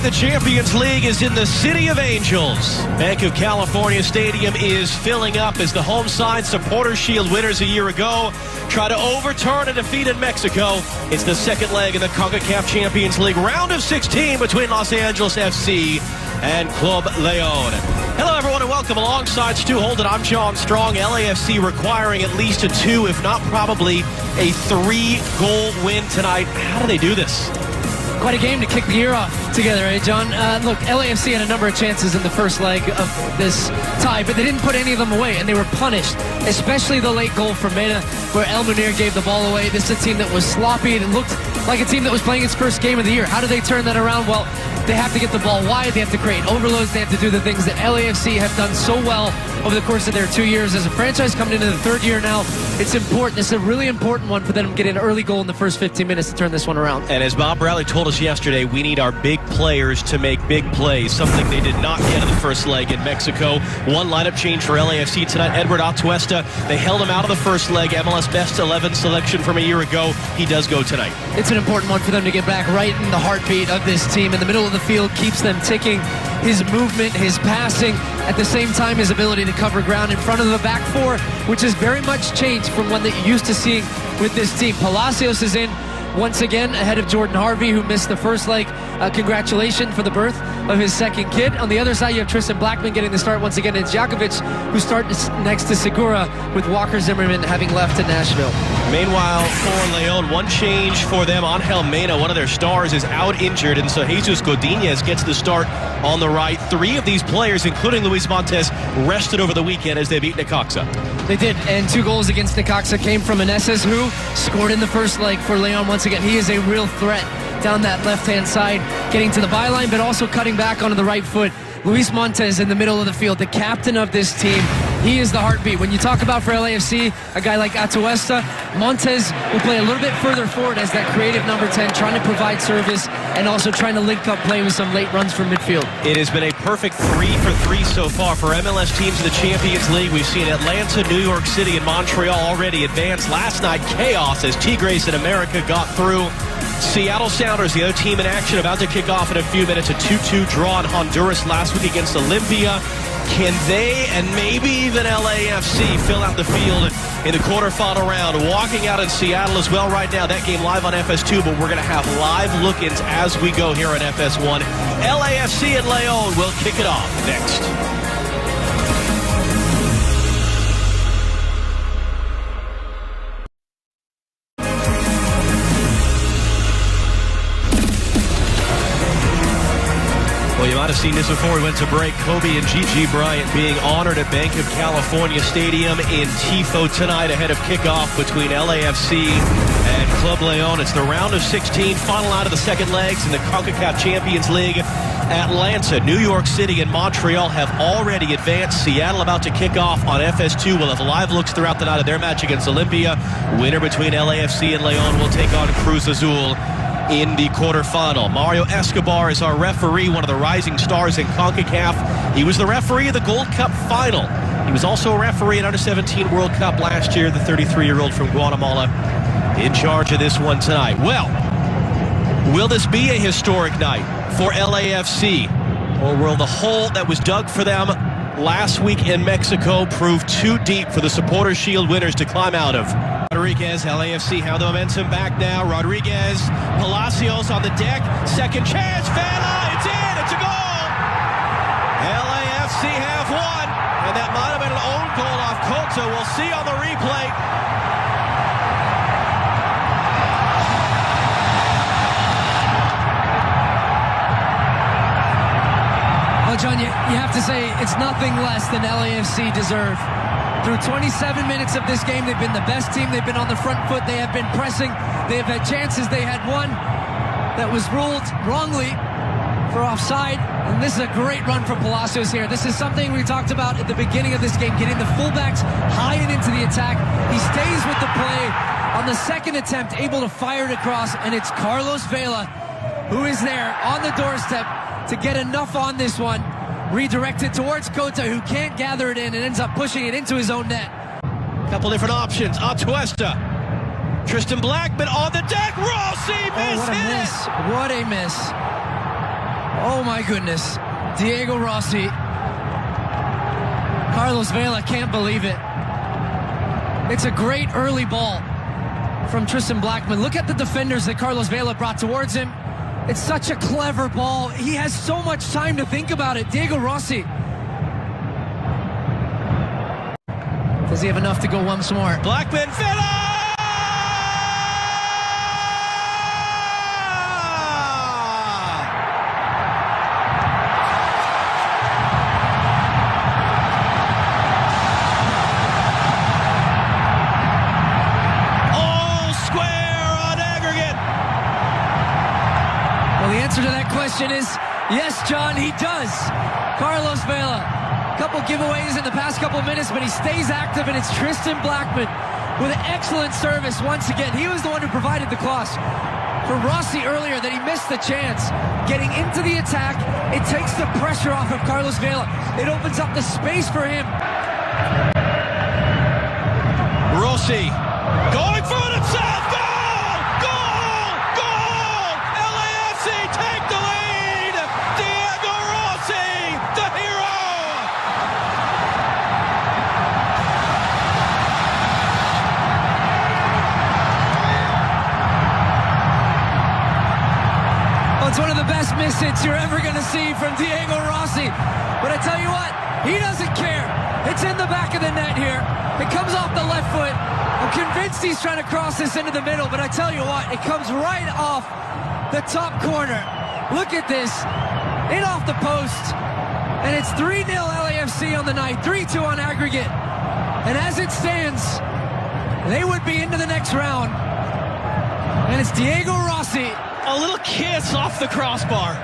the Champions League is in the City of Angels. Bank of California Stadium is filling up as the home side Supporters Shield winners a year ago try to overturn a defeat in Mexico. It's the second leg in the Concacaf Champions League round of 16 between Los Angeles FC and Club Leon. Hello everyone and welcome alongside Stu Holden. I'm John Strong. LAFC requiring at least a 2, if not probably a 3-goal win tonight. How do they do this? Quite a game to kick the year off together, eh, John? Look, LAFC had a number of chances in the first leg of this tie, but they didn't put any of them away, and they were punished, especially the late goal from Mena, where El Munir gave the ball away. This is a team that was sloppy and looked like a team that was playing its first game of the year. How do they turn that around? Well, they have to get the ball wide, they have to create overloads, they have to do the things that LAFC have done so well over the course of their 2 years. As a franchise coming into the third year now, it's important. It's a really important one for them to get an early goal in the first 15 minutes to turn this one around. And as Bob Bradley told us yesterday, we need our big players to make big plays, something they did not get in the first leg in Mexico. One lineup change for LAFC tonight, Edward Atuesta. They held him out of the first leg, MLS Best 11 selection from a year ago. He does go tonight. It's an important one for them to get back right in the heartbeat of this team. In the middle of the field, keeps them ticking. His movement, his passing, at the same time his ability to cover ground in front of the back four, which has very much changed from one that you're used to seeing with this team. Palacios is in once again ahead of Jordan Harvey, who missed the first leg. Congratulations for the birth of his second kid. On the other side, you have Tristan Blackman getting the start once again. It's Jakovic who starts next to Segura, with Walker Zimmerman having left to Nashville. Meanwhile, for Leon, one change for them. Angel Mena, one of their stars, is out injured, and so Jesus Godinez gets the start on the right. 3 of these players, including Luis Montes, rested over the weekend as they beat Necaxa. They did, and 2 goals against Necaxa came from Meneses, who scored in the first leg for Leon once again. He is a real threat down that left-hand side, getting to the byline, but also cutting back onto the right foot. Luis Montes in the middle of the field, the captain of this team. He is the heartbeat. When you talk about for LAFC, a guy like Atuesta, Montes will play a little bit further forward as that creative number 10, trying to provide service and also trying to link up play with some late runs from midfield. It has been a perfect 3 for 3 so far for MLS teams in the Champions League. We've seen Atlanta, New York City, and Montreal already advance. Last night, chaos as Tigres in America got through. Seattle Sounders, the other team in action, about to kick off in a few minutes. A 2-2 draw in Honduras last week against Olympia. Can they and maybe even LAFC fill out the field in the quarterfinal round? Walking out in Seattle as well right now. That game live on FS2, but we're going to have live look-ins as we go here on FS1. LAFC and Leon will kick it off next. Well, you might have seen this before we went to break. Kobe and Gigi Bryant being honored at Bank of California Stadium in Tifo tonight ahead of kickoff between LAFC and Club Leon. It's the round of 16, final out of the second legs in the Concacaf Champions League. Atlanta, New York City, and Montreal have already advanced. Seattle about to kick off on FS2. We'll have live looks throughout the night of their match against Olympia. Winner between LAFC and Leon will take on Cruz Azul in the quarterfinal. Mario Escobar is our referee, one of the rising stars in CONCACAF. He was the referee of the Gold Cup final. He was also a referee at Under-17 World Cup last year, the 33-year-old from Guatemala, in charge of this one tonight. Well, will this be a historic night for LAFC? Or will the hole that was dug for them last week in Mexico prove too deep for the Supporters Shield winners to climb out of? Rodriguez, LAFC have the momentum back now. Rodriguez, Palacios on the deck. Second chance, Vela, it's in, it's a goal! LAFC have won, and that might have been an own goal off Cota. We'll see on the replay. Well, John, you have to say it's nothing less than LAFC deserve. Through 27 minutes of this game, they've been the best team. They've been on the front foot. They have been pressing. They have had chances. They had one that was ruled wrongly for offside. And this is a great run from Palacios here. This is something we talked about at the beginning of this game, getting the fullbacks high and into the attack. He stays with the play. On the second attempt, able to fire it across, and it's Carlos Vela who is there on the doorstep to get enough on this one. Redirected towards Cota, who can't gather it in and ends up pushing it into his own net. Couple different options. Atuesta. Tristan Blackman on the deck. Rossi What a miss. What a miss. Oh my goodness. Diego Rossi. Carlos Vela can't believe it. It's a great early ball from Tristan Blackman. Look at the defenders that Carlos Vela brought towards him. It's such a clever ball. He has so much time to think about it. Diego Rossi. Does he have enough to go once more? Blackman, Vela! The answer to that question is yes, John, he does. Carlos Vela, a couple giveaways in the past couple of minutes, but he stays active, and it's Tristan Blackman with an excellent service once again. He was the one who provided the cross for Rossi earlier that he missed the chance. Getting into the attack, it takes the pressure off of Carlos Vela. It opens up the space for him. Rossi going for it himself. Take the lead! Diego Rossi, the hero! Well, it's one of the best miss hits you're ever going to see from Diego Rossi. But I tell you what, he doesn't care. It's in the back of the net here. It comes off the left foot. I'm convinced he's trying to cross this into the middle, but I tell you what, it comes right off the top corner. Look at this. In off the post. And it's 3-0 LAFC on the night. 3-2 on aggregate. And as it stands, they would be into the next round. And it's Diego Rossi. A little kiss off the crossbar.